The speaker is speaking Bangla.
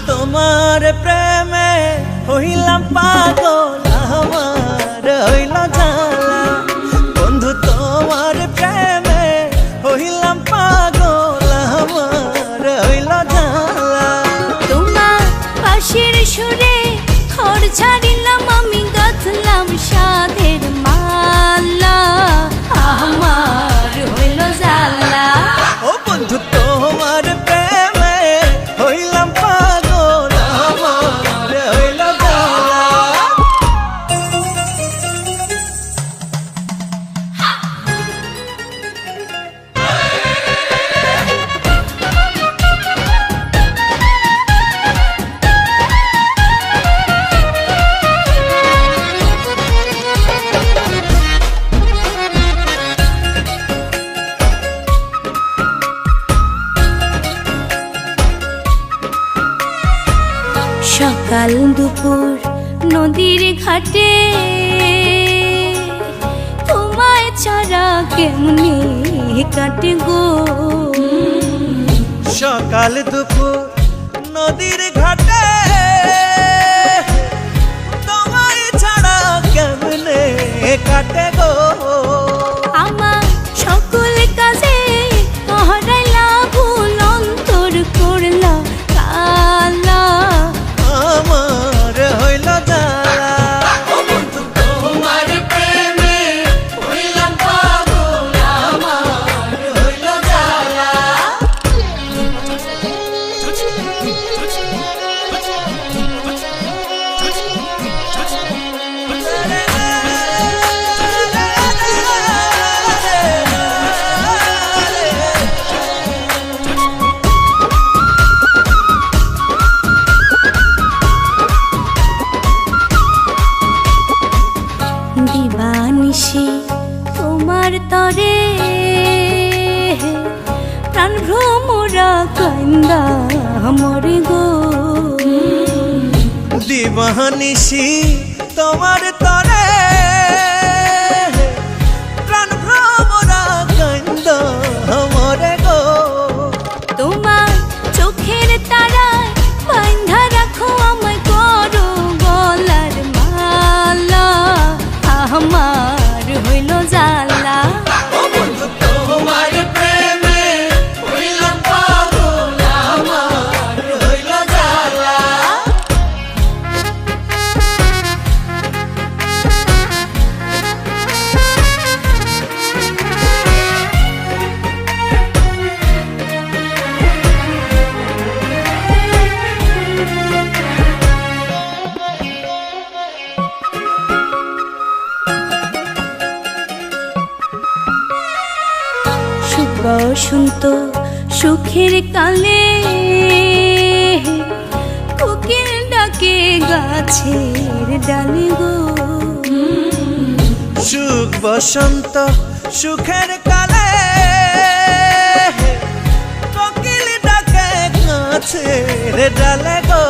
তোমার প্রেমে হইলাম পাগল, আমার হইল জ্বালা। বন্ধু তোমার প্রেমে হইলাম পাগল, আমার হইল জ্বালা। তোমার পাশের সুরে খর ছাড়িলাম আমি, গাঁথলাম সাধের মালা, আমার হইল জ্বালা। ও বন্ধু তোমার প্রেমে হইলাম পাগল, আমার হইল জ্বালা। সকাল দুপুর নদীর ঘাটে তোমায় ছাড়া কেমনে কাটে গো। সকাল দুপুর নদীর ঘাটে তোমায় ছাড়া কেমনে কাটে গো। আমার সকল কাজে হারাইলা ভুল, অন্তর করলা কালা, আমার হইল জ্বালা। ও বন্ধু তোমার প্রেমে হইলাম পাগল, আমার হইল জ্বালা। দিবানিশি তোমার তরে প্রাণ ভ্রমরা কান্দা মরে গো। দিবানিশি তোমার তরে প্রাণ ভ্রমরা কান্দ মরে গো। তোমার চোখের তারায় বাঁধা রাখো আমায়, করো গলার মালা, আমার হইল জ্বালা। ও বন্ধু তোমার প্রেমে হইলাম পাগল, আমার হইল জ্বালা। বসন্ত সুখের কালে কোকিল ডাকে গাছের ডালে গো। সুখ বসন্ত সুখের কালে কোকিল ডাকে গাছের ডালে গো।